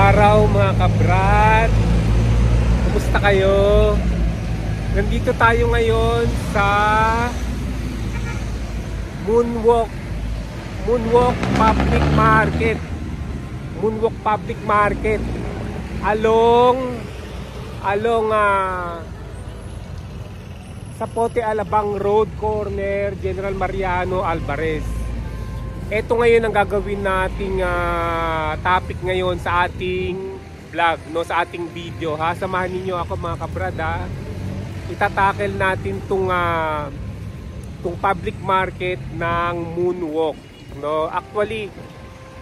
araw mga kabrad, kumusta kayo? Nandito tayo ngayon sa Moonwalk Public Market. Moonwalk Public Market along Zapote Alabang Road, corner General Mariano Alvarez. Ito ngayon ang gagawin nating topic ngayon sa ating vlog, no, sa ating video, ha. Samahan niyo ako mga kabrad, ha. Itatackle natin tong public market ng Moonwalk, no. Actually,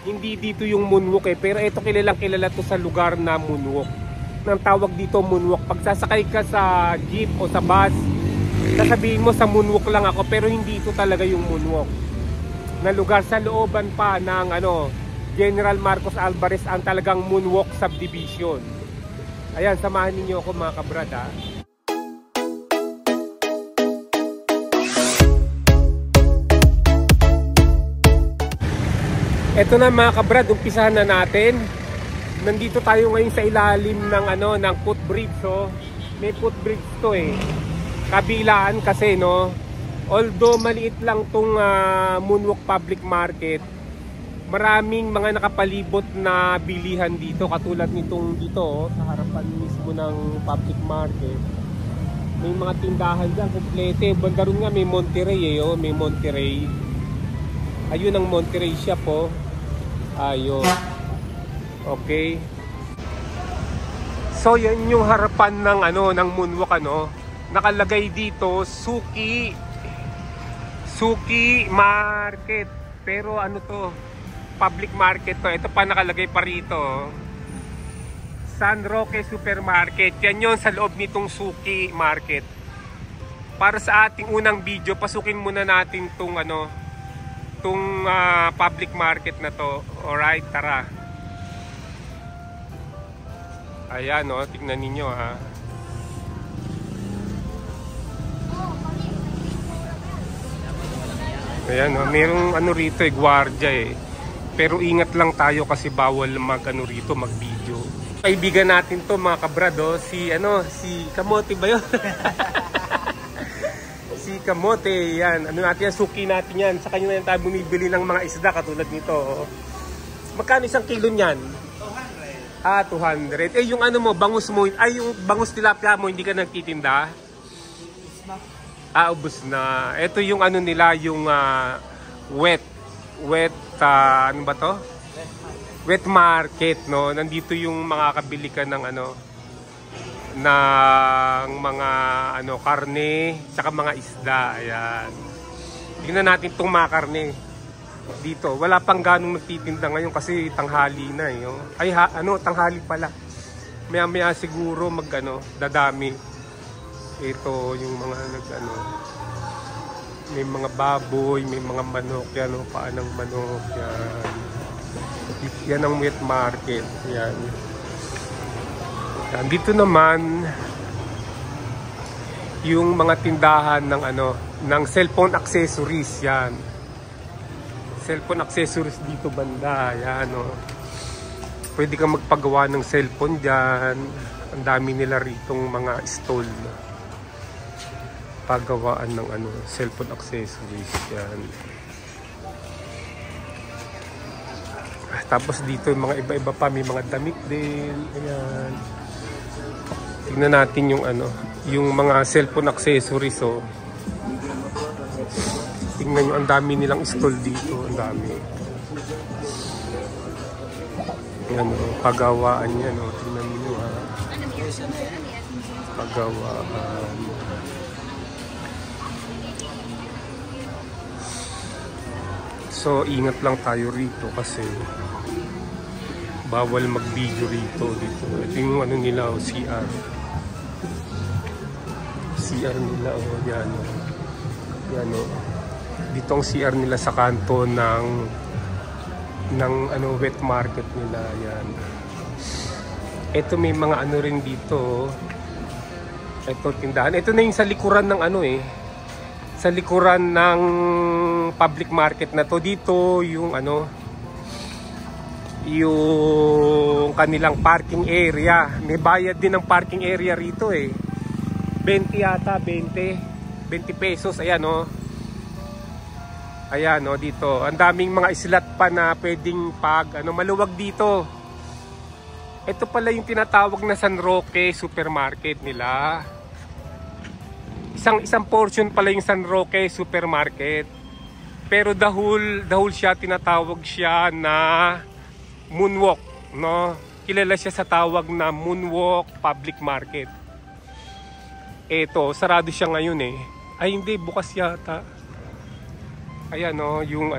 hindi dito yung Moonwalk pero ito kilalang kilala to sa lugar na Moonwalk. Nang tawag dito Moonwalk. Pag sasakay ka sa jeep o sa bus, sasabihin mo sa Moonwalk lang ako, pero hindi ito talaga yung Moonwalk na lugar. Sa looban pa ng General Marcos Alvarez ang talagang Moonwalk subdivision. Ayan, samahan niyo ako mga kabrad, ha. Ito na mga kabrad, umpisahan na natin. Nandito tayo ngayon sa ilalim ng ng footbridge, oh. May footbridge to kabilaan kasi, no. Although maliit lang tong Moonwalk Public Market, maraming mga nakapalibot na bilihan dito, katulad nitong dito, oh, sa harapan mismo ng public market. May mga tindahan dyan, komplete. Banda ron nga may Monterey, oh, may Monterey. Ayun ang Monterey shop, oh. Ayun. Okay. So yan yung harapan ng ng Moonwalk, nakalagay dito Suki Market. Pero to, public market to. Ito pa nakalagay pa rito, San Roque Supermarket. Yan yun sa loob nitong Suki Market. Para sa ating unang video, pasukin muna natin tong public market na to. Alright, tara. Ayan, tingnan ninyo, ha. Ayan, merong rito, gwardiya, pero ingat lang tayo kasi bawal rito, mag-video. Kaibigan natin to mga kabrad, si Kamote ba yun? Si Kamote, yan. Natin yan, suki natin yan. Sa kanya na tayo bumibili ng mga isda katulad nito. Magkano isang kilo niyan? 200. 200. Yung bangus mo, yung bangus tilapia mo, hindi ka nagtitinda? Ubos na. Ito yung nila, yung wet ano ba to? Wet market, no. Nandito yung makakabili ka ng ng mga karne, saka mga isda. Ayan. Tingnan natin tong mga karne dito. Wala pang ganong nagtitinda ngayon kasi tanghali na, tanghali pala. Maya siguro dadami. Ito yung mga may mga baboy, may mga manok, yan, paan ng manok, yan ang wet market, yan. Dito naman yung mga tindahan ng cellphone accessories, yan. Cellphone accessories dito banda, yan, Pwede kang magpagawa ng cellphone dyan. Ang dami nila ritong mga stall, paggawaan ng cellphone accessories, yan. Tapos dito yung mga iba-iba pa, may mga damit din, ayan. Tingnan natin yung mga cellphone accessories, tingnan nyo, ang dami nilang stall dito, ang dami. Yan, paggawaan yan, tingnan nyo, ha. Paggawaan. So, ingat lang tayo rito kasi bawal mag-video dito. Ito yung nila, CR. CR nila, yan. Yan, dito ang CR nila sa kanto ng wet market nila, yan. Ito may mga rin dito. Ito tindahan. Ito na yung sa likuran ng sa likuran ng public market na to. Dito yung yung yung kanilang parking area. May bayad din ng parking area rito eh. 20 yata, 20 pesos. Ayan o. Ayan o, dito. Ang daming mga islat pa na pwedeng maluwag dito. Ito pala yung tinatawag na San Roque Supermarket nila. Isang portion pala yung San Roque Supermarket. Pero the whole siya, tinatawag siya na Moonwalk, no? Kilala siya sa tawag na Moonwalk Public Market. Eto, sarado siya ngayon eh. Ay hindi, bukas yata. Ayan no, yung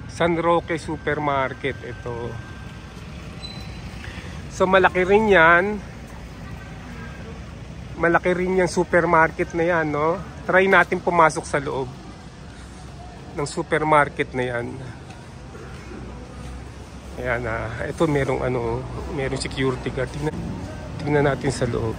San Roque Supermarket. Ito. So malaki rin yan. Malaki rin yung supermarket na yan, no? Try natin pumasok sa loob ng supermarket na yan. Ayan ito merong merong security guard. Tingnan natin sa loob.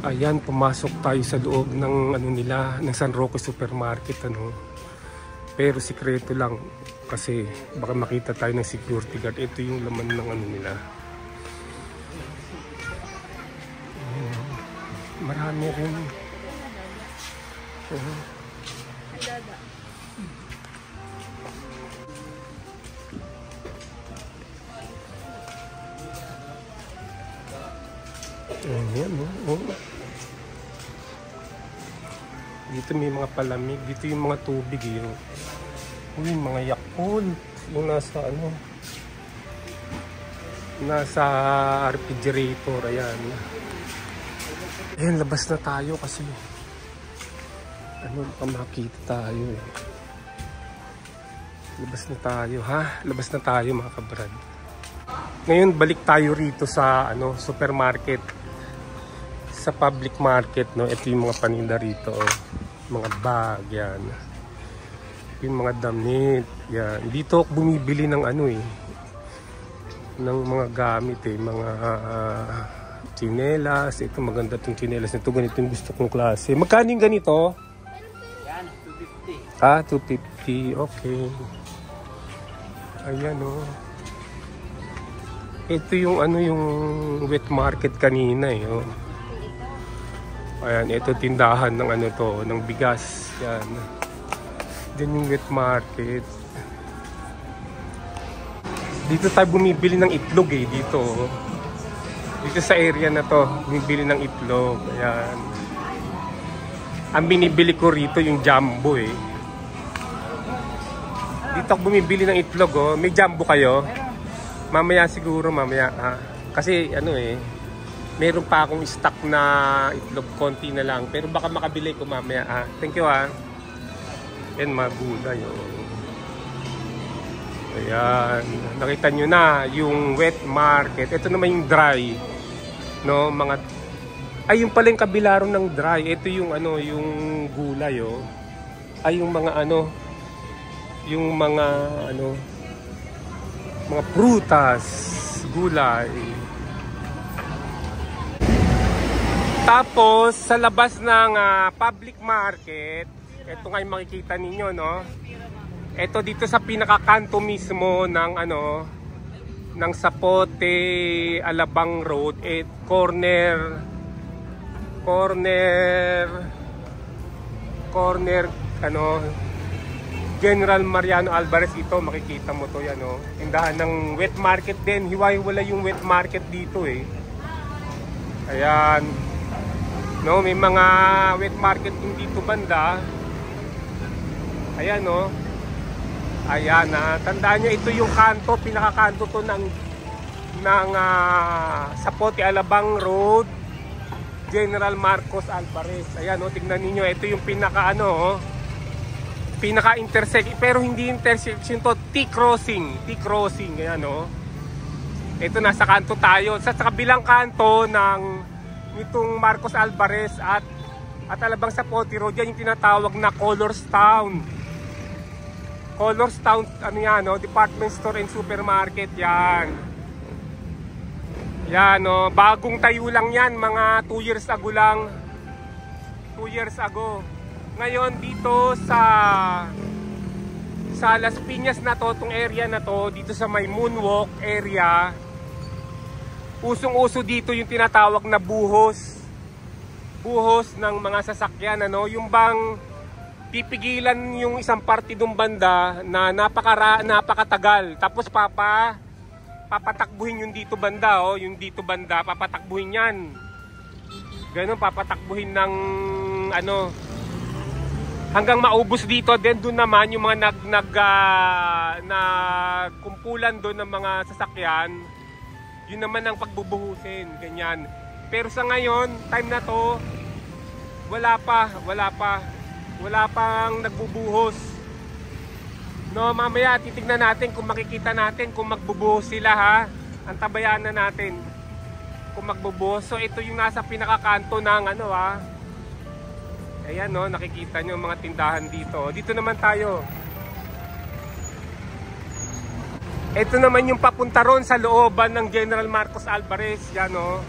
Ayan, pumasok tayo sa loob ng nila, ng San Roque Supermarket Pero sikreto lang kasi baka makita tayo ng security guard. Ito yung laman ng nila. Marami rin. Ayan, dito may mga palamig. Dito yung mga tubig yung mga Yakult. Yung nasa refrigerator. Ayan. Ayan, labas na tayo kasi baka makita tayo eh. Labas na tayo ha. Labas na tayo mga kabrad. Ngayon balik tayo rito sa supermarket. Sa public market, no? Ito yung mga paninda rito, mga bag, yan. Yung mga damit, yan. Dito ako bumibili ng ng mga gamit mga tsinelas. Ito maganda itong tsinelas. Ito ganito yung gusto kong klase. Magkano yung ganito? Yan, 250. 250. Okay. Ayan Ito yung yung wet market kanina Ayan, ito tindahan ng ng bigas. Yan. Din yung wet market. Dito tayo bumibili ng itlog dito. Dito sa area na to, bumibili ng itlog. Ayan. Ang binibili ko rito yung jumbo Dito ako bumibili ng itlog May jumbo kayo? Mamaya siguro, Kasi meron pa akong stock na itlog, konti na lang. Pero baka makabili ko mamaya Thank you Yan, mga gulay Ayan. Nakita nyo na yung wet market. Ito naman yung dry. No, ay yung pala yung kabilarong ng dry. Ito yung yung gulay Ay yung mga yung mga mga prutas, gulay. Tapos sa labas ng public market, ito nga yung makikita ninyo Ito dito sa pinakakanto mismo ng ng Zapote Alabang Road, corner General Mariano Alvarez. Ito makikita mo to yan tindahan ng wet market din. Hiwa-hiwala yung wet market dito Ayan. May mga wet market din dito banda. Ayan Ayan tandaan nyo, ito yung kanto, pinakakanto to ng Zapote Alabang Road, General Marcos Alvarez. Ayan tingnan niyo, ito yung pinaka-intersection, pero hindi intersection to, T-crossing. Ayan Ito nasa kanto tayo, sa kabilang kanto ng itong Marcos Alvarez at Alabang Zapote Road. Yan yung tinatawag na Colors Town. Colors Town, department store and supermarket yan. Yan bagong tayo lang yan, mga 2 years ago lang. 2 years ago. Ngayon dito sa Las Piñas na to, tong area na to, dito sa may Moonwalk area, usong-uso dito yung tinatawag na buhos ng mga sasakyan, ano, yung bang pipigilan yung isang parte dong banda na napakatagal, tapos papatakbuhin yung dito banda, oh, yung dito banda papatakbuhin yan, ganun, papatakbuhin ng ano hanggang maubos dito. Then doon naman yung mga nagkumpulan doon ng mga sasakyan, yun naman ang pagbubuhusin, ganyan. Pero sa ngayon, time na to, wala pang nagbubuhos. No, mamaya titignan natin kung makikita natin kung magbubuhos sila, ha. Antabayan na natin kung magbubuhos. So ito yung nasa pinakakanto ng ano, ha. Ayan, no, nakikita nyo mga tindahan dito. Dito naman tayo. Ito naman yung papunta ron sa looban ng General Marcos Alvarez. Yan, no.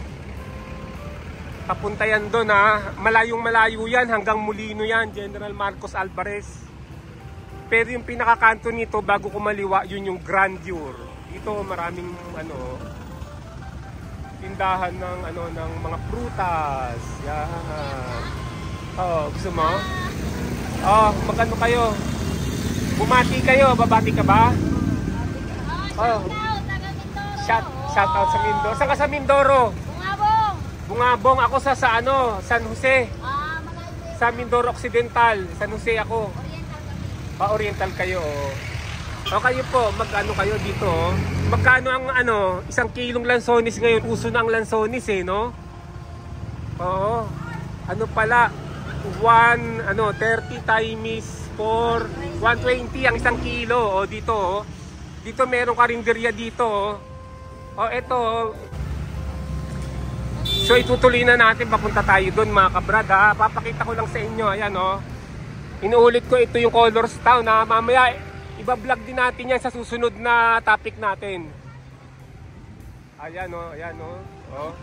Papunta yan doon, ha. Malayong-malayo yan, hanggang Molino yan, General Marcos Alvarez. Pero yung pinakakanto nito, bago kumaliwa, yun yung Grandeur. Dito maraming ano, tindahan ng ano, ng mga prutas. Yan. Oh, gusto mo? Oh, magkano kayo? Bumati kayo, babati ka ba? Oh. Shout out sa Mindoro. Saan ka sa Mindoro? Bungabong. Ako sa ano, San Jose. Sa Mindoro Occidental, San Jose ako. Oriental kayo. O kayo po, magkano kayo dito? Magkano ang ano, 1 kilong lansonis ngayon? Uso na ang lansonis, eh, no? Oo. Ano pala? 30 times 4, 120 ang 1 kilo. O dito, oh. Dito merong karinderya dito, oh. O eto. So itutuloy na natin, papunta tayo doon, mga kabrad, ha. Papakita ko lang sa inyo, ayan, oh. Inuulit ko, ito yung Colors Town, ha. Mamaya iba-vlog din natin yan sa susunod na topic natin. Ayan, oh, ayan, oh. Oh.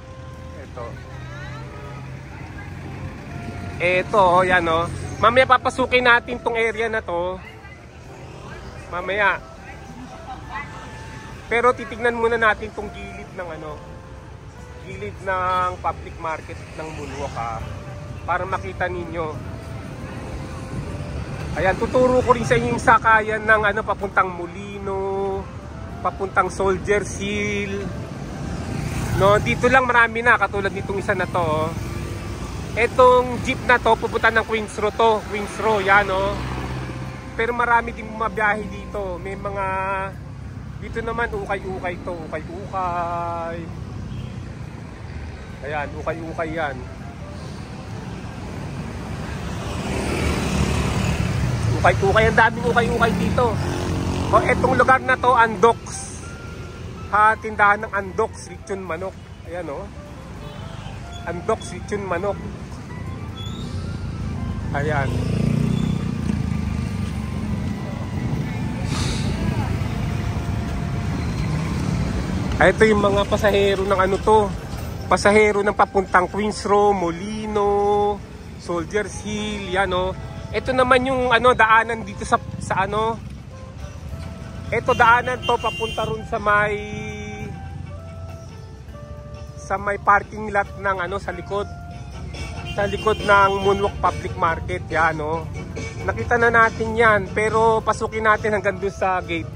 Eto. Eto, yan, o. Mamaya papasukin natin tong area na to. Mamaya. Pero titignan muna natin tong gilid ng ano, gilid ng public market ng Moonwalk, ha, para makita ninyo. Ayan, tuturo ko rin sa inyo yung sakayan ng ano, papuntang Molino, papuntang Soldiers Hill. No, dito lang marami na, katulad nitong isa na to, oh. Etong jeep na to, pupunta ng Queens Row to. Queens Row, yan, o. Pero marami din bumabiyahe dito. May mga, dito naman, ukay-ukay to. Ukay-ukay. Ayan, ukay-ukay yan. Ukay-ukay, ang daming ukay-ukay dito. O, etong lugar na to, Andox. Ha, tindahan ng Andox, lechon manok. Ayan, o. Andox, lechon manok. Ayan. Ito yung mga pasahero ng ano to. Pasahero ng papuntang Queens Row, Molino, Soldiers Hill, yan, o. Ito naman yung ano, daanan dito sa ano. Ito daanan to papunta ron sa may parking lot ng ano, sa likod ng Moonwalk Public Market, yan, no. Nakita na natin yan, pero pasukin natin hanggang doon sa gate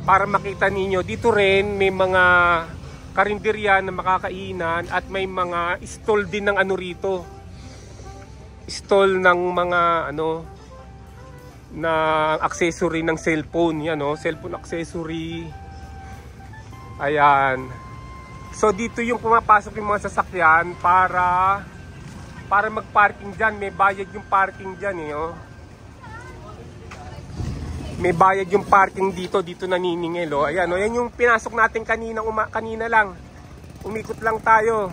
para makita ninyo. Dito rin may mga karinderya na makakainan at may mga stall din ng ano rito. Stall ng mga ano, na accessory ng cellphone, yan, no. Cellphone accessory. Ayan. So dito yung pumapasok yung mga sasakyan para mag-parking dyan. May bayad yung parking dyan, eh, oh. May bayad yung parking dito naniningil, oh. Ayan, oh. Yan yung pinasok natin kanina lang. Umikot lang tayo.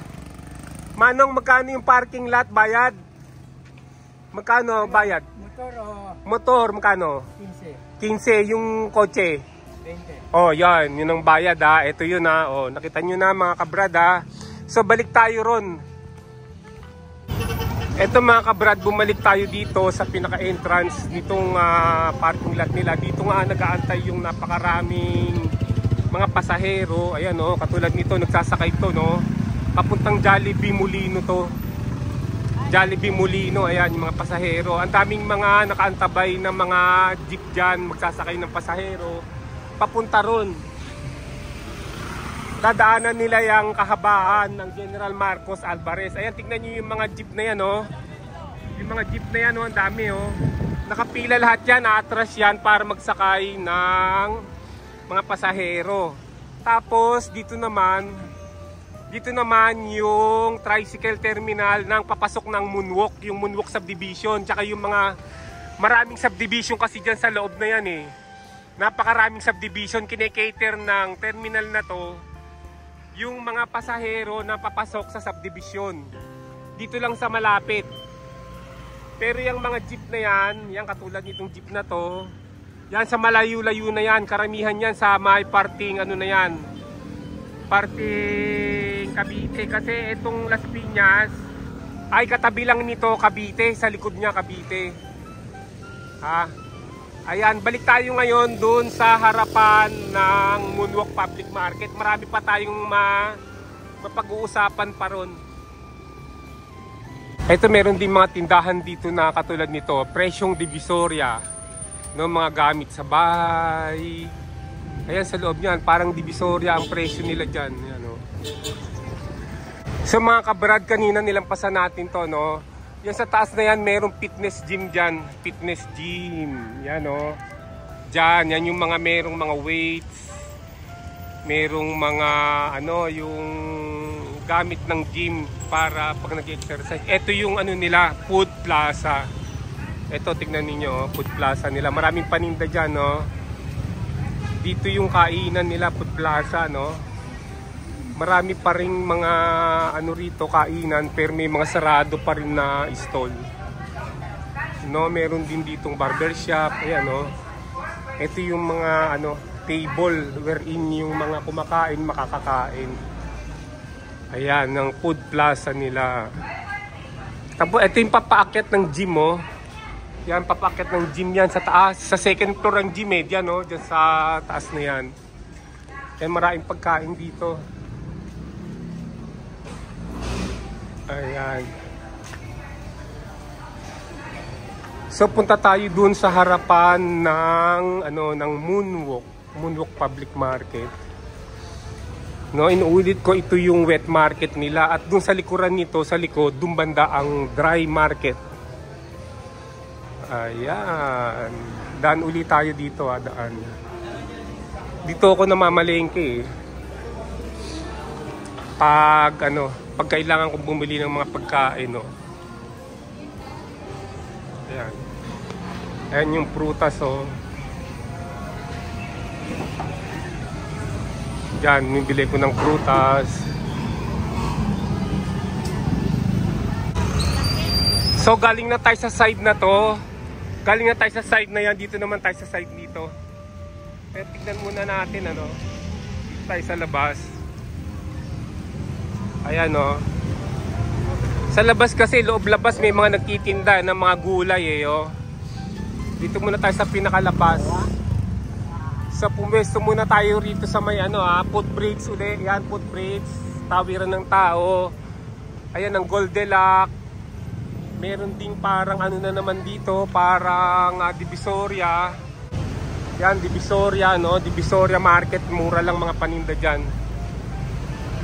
Manong, magkano yung parking lot bayad? Magkano bayad? Motor, magkano? 15 yung kotse. 20. Oh, yan, yun ang bayad, ha. Ito yun, ha. Oh, nakita nyo na, mga kabrad, ha. So balik tayo ron. Eto mga kabrad, bumalik tayo dito sa pinaka-entrance nitong parking lot nila. Dito nga nag-aantay yung napakaraming mga pasahero. Ayan no, katulad nito, nagsasakay to no. Papuntang Jollibee Molino to. Jollibee Molino, ayan yung mga pasahero. Ang daming mga nakaantabay na mga jeep dyan, magsasakay ng pasahero. Papunta ron. Dadaanan nila yung kahabaan ng General Marcos Alvarez. Ayan, tignan nyo yung mga jeep na yan, oh. Yung mga jeep na yan, oh, ang dami, oh. Nakapila lahat yan, atras yan para magsakay ng mga pasahero. Tapos, dito naman yung tricycle terminal ng papasok ng Moonwalk, yung Moonwalk subdivision. Tsaka yung mga maraming subdivision kasi dyan sa loob na yan, eh. Napakaraming subdivision, kinekater ng terminal na to yung mga pasahero na papasok sa subdivision. Dito lang sa malapit. Pero yung mga jeep na yan katulad nitong jeep na to, yan sa malayo-layo na yan. Karamihan yan sa may parting ano na yan. Parting Cavite. Kasi itong Las Piñas ay katabi lang nito Cavite. Sa likod niya Cavite. Ayan, balik tayo ngayon dun sa harapan ng Moonwalk Public Market. Marami pa tayong mapag-uusapan pa ron. Ito, meron din mga tindahan dito na katulad nito, presyong Divisoria, no, mga gamit sa bahay. Ayan, sa loob niyan, parang Divisoria ang presyo nila dyan. Ayan, no. So mga kabrad, kanina nilampasan natin to, no. Yan sa taas na yan, merong fitness gym dyan. Fitness gym. Yan o. Dyan, yan yung mga merong mga weights. Merong mga ano, yung gamit ng gym para pag nag-exercise. Ito yung ano nila, food plaza. Ito, tignan ninyo, food plaza nila. Maraming paninda dyan, no. Dito yung kainan nila, food plaza, no. Marami pa rin mga ano rito kainan, pero may mga sarado pa rin na stall. No, meron din ditong barbershop, ayan no. Ito yung mga ano table wherein yung mga kumakain makakakain. Ayan, ng food plaza nila. Tapos ito yung papaakyat ng gym oh. Yan, papaakyat ng gym yan sa taas, sa second floor ng gym eh, diyan no, diyan sa taas na yan. Yan, maraming pagkain dito. Ayan. So punta tayo dun sa harapan ng ano ng Moonwalk Public Market. No, inuulit ko, ito yung wet market nila at dun sa likuran nito, sa likod, dun banda ang dry market. Ayan. Daan ulit tayo dito, daan. Dito ako namamalengke eh. Pag kailangan kong bumili ng mga pagkain, no. Ayan. Ayan yung prutas, oh. Diyan, bibili ko ng prutas. So, galing na tayo sa side na to. Galing na tayo sa side na yan. Dito naman tayo sa side dito. Pero tignan muna natin, ano. Dito tayo sa labas. Ayan o. Sa labas kasi, loob-labas may mga nagtitinda ng mga gulay eh o. Dito muna tayo sa pinakalabas. So pumwesto muna tayo rito sa may ano footbridge ulit. Yan, footbridge. Tawiran ng tao. Ayan ang Goldilocks. Meron ding parang ano na naman dito, parang Divisoria. Yan, Divisoria no. Divisoria Market. Mura lang mga paninda dyan.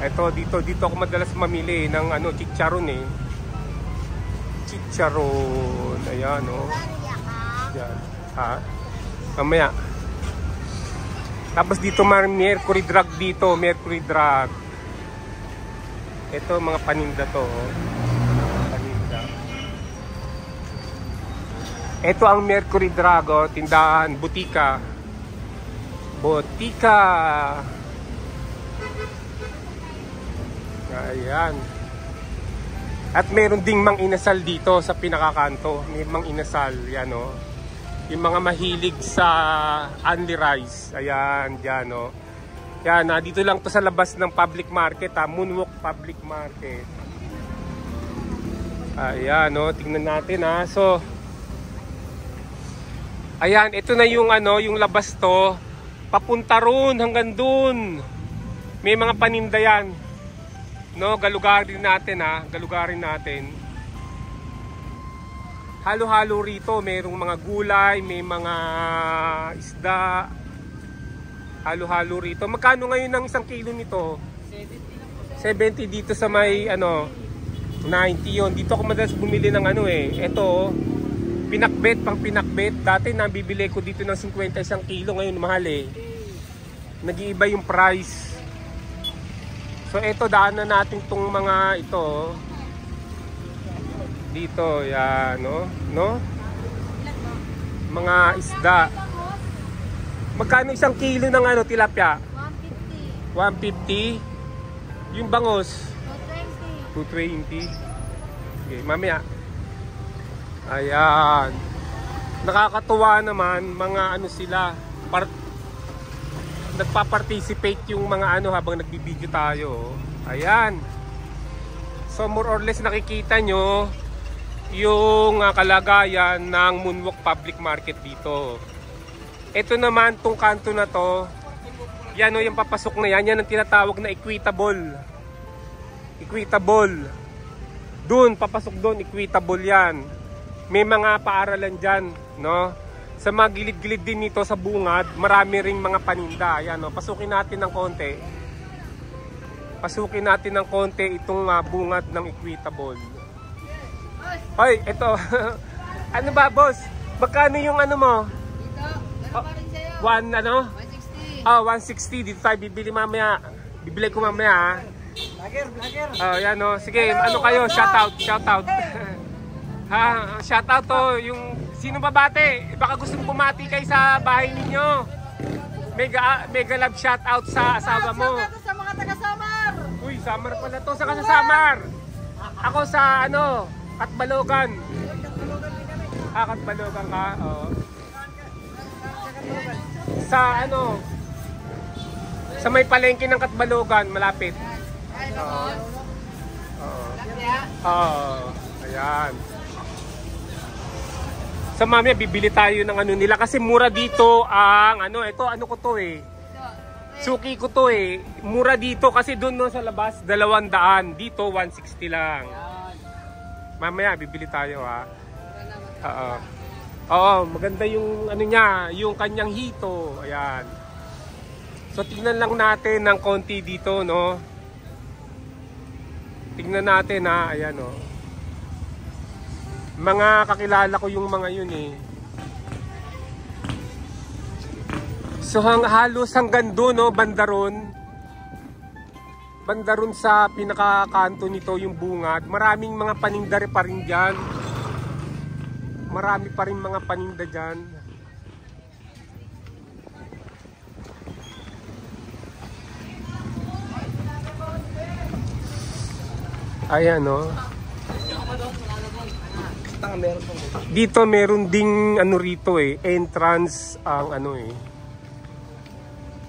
Ito, dito ako madalas mamili ng ano, chicharon eh. Chicharon. Ayan, oh. Yan. Mamaya. Tapos dito Mercury Drug dito. Mercury Drug. Ito, mga paninda to. Oh. Paninda. Ito ang Mercury Drug, oh. Tindahan, butika. Butika. Ayan. At meron ding mang inasal dito sa pinakakanto. May mang inasal. Yan o. Yung mga mahilig sa only rice. Ayan. Dyan o. Yan. Dito lang to sa labas ng public market. Moonwalk Public Market. Ayan, no, tingnan natin ha. So, ayan, ito na yung ano, yung labas to. Papunta roon hanggang dun. May mga paninda yan. No, galugarin natin ha, galugarin natin. Halo-halo rito, mayroong mga gulay, may mga isda. Halo-halo rito. Magkano ngayon ang 1 kilo nito? 70 dito sa may ano 90 yon. Dito ako madalas bumili ng ano ito pinakbet, pang pinakbet. Dati nabibili ko dito ng 50 1 kilo, ngayon mahal nag-iiba yung price. So ito, daanan natin tong mga ito dito, yan no? Mga isda. Magkano 1 kilo ng ano tilapia? 150. 150. Yung bangos 220. Okay, mamaya. Ayan. Nakakatuwa naman, mga ano sila, nagpa-participate yung mga ano habang nagbibideo tayo. Ayan. So more or less nakikita nyo yung kalagayan ng Moonwalk Public Market dito. Ito naman, tong kanto na to, yan o, yung papasok na yan, yan ang tinatawag na equitable. Equitable. Doon, papasok doon, equitable yan. May mga paaralan dyan, no? Sa mga gilid-gilid din nito sa bungad, marami ring mga paninda. Ayan, no? Pasukin natin ng konti. Pasukin natin ng konti itong bungad ng equitable. Hoy, ito. Ano ba, boss? Magkano yung ano mo? Dito, pa rin sa'yo. 160 dito tayo bibili mamaya. Bibili ko mamaya. Vlogger. Oh, yan no. Sige, hello, ano kayo? Shout out. Ha, shout out to yung sino ba bate? Baka gustong bumati kayo sa bahay ninyo. Mega love shout out sa asawa mo. Shout out sa mga taga Samar. Uy, Samar pala to. Saka sa Samar. Ako sa ano, Katbalogan. Katbalogan ka. Oh. Sa ano, sa may palengke ng Katbalogan, malapit. Ayan. Sa mamaya bibili tayo ng ano nila kasi mura dito ang ano, ito ano ko to suki ko to mura dito kasi doon no sa labas 200, dito 160 lang. Mamaya bibili tayo ha. Oo, maganda yung ano niya, yung kanyang hito. Ayan. So tingnan lang natin ng konti dito, no. Tingnan natin ha, ayan o. Mga kakilala ko yung mga yun So halos hanggang doon, no, bandaron sa pinakakanto nito yung bungad. Maraming mga paninda pa rin dyan. Marami pa rin mga paninda dyan. Ayan no. Dito meron ding ano rito entrance ang ano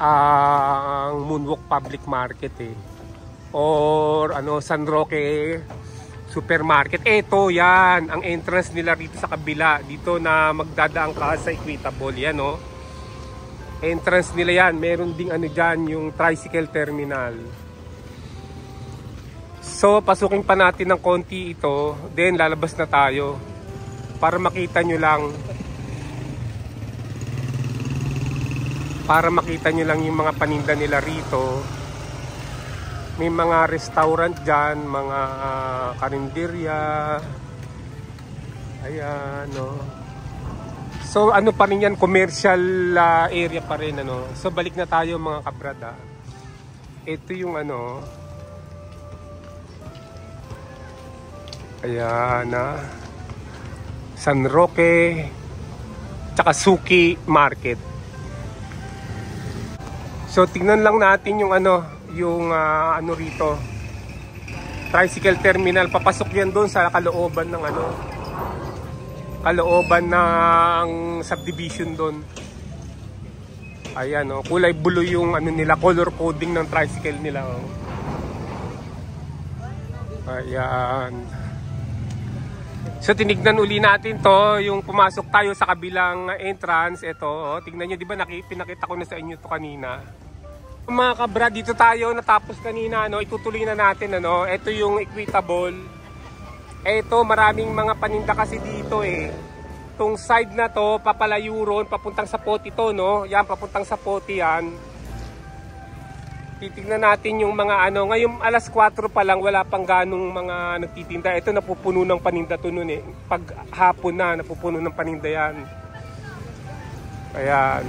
ang Moonwalk Public Market or ano San Roque Supermarket. Ito yan ang entrance nila rito sa kabila. Dito na magdadaan ka sa Equitable yan no. Entrance nila yan. Meron ding ano diyan yung tricycle terminal. So, pasukin pa natin ng konti ito. Then, lalabas na tayo. Para makita nyo lang. Para makita nyo lang yung mga paninda nila rito. May mga restaurant dyan. Mga karinderya. Ayan, no. So, ano pa rin yan? Commercial area pa rin, ano. So, balik na tayo mga kabrada. Ito yung ano. Ayan na San Roque tsaka Suki Market. So tingnan lang natin yung ano, yung ano rito, tricycle terminal. Papasok yan doon sa kalooban ng ano, kalooban ng subdivision doon. Ayan oh, kulay blue yung ano nila, color coding ng tricycle nila oh. Ayan. So tinignan uli natin to, yung pumasok tayo sa kabilang entrance. Ito, oh, tignan nyo, di ba pinakita ko na sa inyo to kanina. Mga kabra, dito tayo natapos kanina, no? Itutuloy na natin, ano? Ito yung Equitable. Ito, maraming mga paninda kasi dito eh. Itong side na to, papalayo ron, papuntang sa Poti to, no? Yan, papuntang sa Poti yan. Titignan natin yung mga ano, ngayong alas 4 pa lang, wala pang ganong mga nagtitinda. Ito napupuno ng paninda to nun eh. Pag hapon na, napupuno ng paninda yan. Ayan.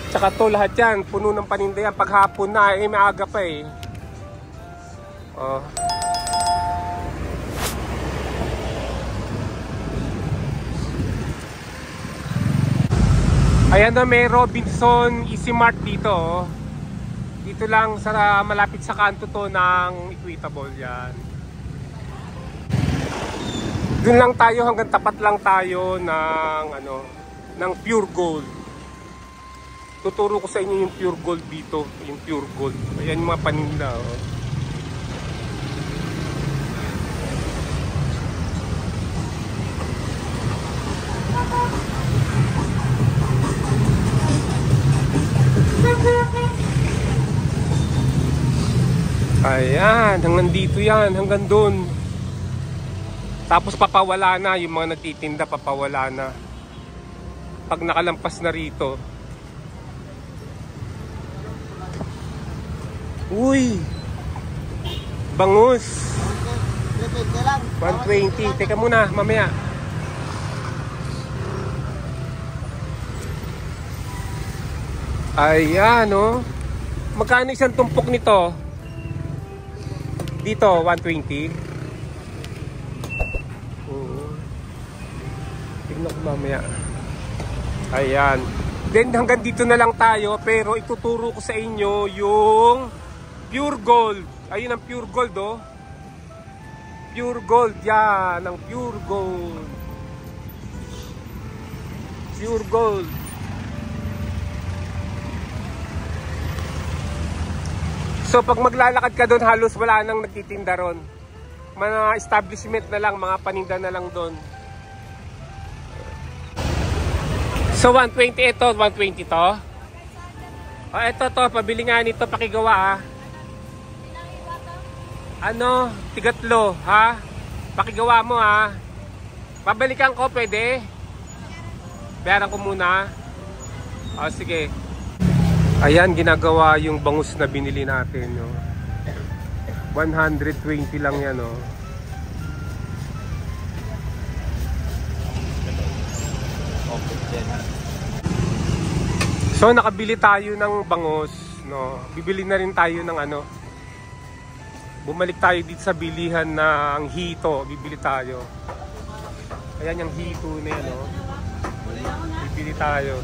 Tsaka to lahat yan, puno ng paninda yan. Pag hapon na, eh maaga pa eh. Oh. Ayan na, may Robinson Easy Mart dito oh. Dito lang sa malapit sa kanto to ng Equitable yan. Doon lang tayo hanggang tapat lang tayo ng ano, ng Pure Gold. Tuturo ko sa inyo yung Pure Gold dito, yung Pure Gold. Ayan yung mga paninda oh. Ayan, hanggang dito yan, hanggang doon. Tapos papawala na, yung mga nagtitinda papawala na. Pag nakalampas na rito. Uy! Bangus! 120, teka muna, mamaya. Ayan, oh. Magkano isang tumpok nito? Dito, 120. Tignan ko mamaya. Ayan. Then hanggang dito na lang tayo. Pero ituturo ko sa inyo yung Pure Gold. Ayun ang Pure Gold oh. Pure Gold yan. Ang Pure Gold. Pure Gold. So pag maglalakad ka doon, halos wala nang nagtitinda ron. Mga establishment na lang, mga paninda na lang doon. So 120 ito, 120 to. O ito to, pabili nga nito, pakigawa ah. Ano, tigatlo ha. Pakigawa mo ha. Pabalikan ko, pwede? Bayaran ko muna. O sige. Ayan, ginagawa yung bangus na binili natin. No? 120 lang yan. No? So, nakabili tayo ng bangus. No? Bibili na rin tayo ng ano. Bumalik tayo dito sa bilihan ng hito. Bibili tayo. Ayan yung hito na yan. No? Bibili tayo.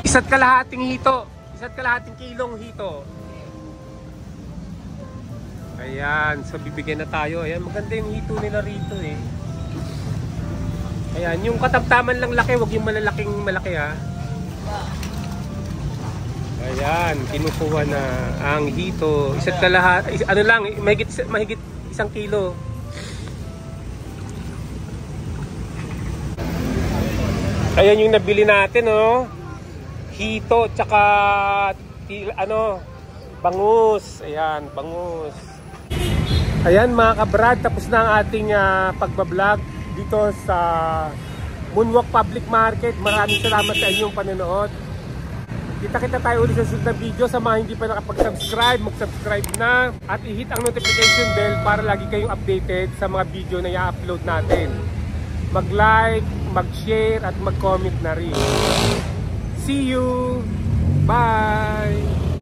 Isa't kalahating hito. Isa't kalahating kilong hito. Ayan. So bibigyan na tayo. Ayan. Maganda yung hito nila rito eh. Ayan. Yung katamtaman lang laki. Huwag yung malalaking malaki ha. Ayan. Kinukuha na ang hito. Isa't kalahating. Ano lang. Mahigit 1 kilo. Ayan yung nabili natin oh. Hito, tsaka ano, bangus. Ayan, bangus. Ayan mga kabrad, tapos na ang ating pagbablog dito sa Moonwalk Public Market. Maraming salamat sa inyong panonood. Kita-kita tayo ulit sa susunod na video. Sa mga hindi pa nakapag-subscribe, mag-subscribe na. At i-hit ang notification bell para lagi kayong updated sa mga video na i-upload natin. Mag-like, mag-share at mag-comment na rin. See you! Bye!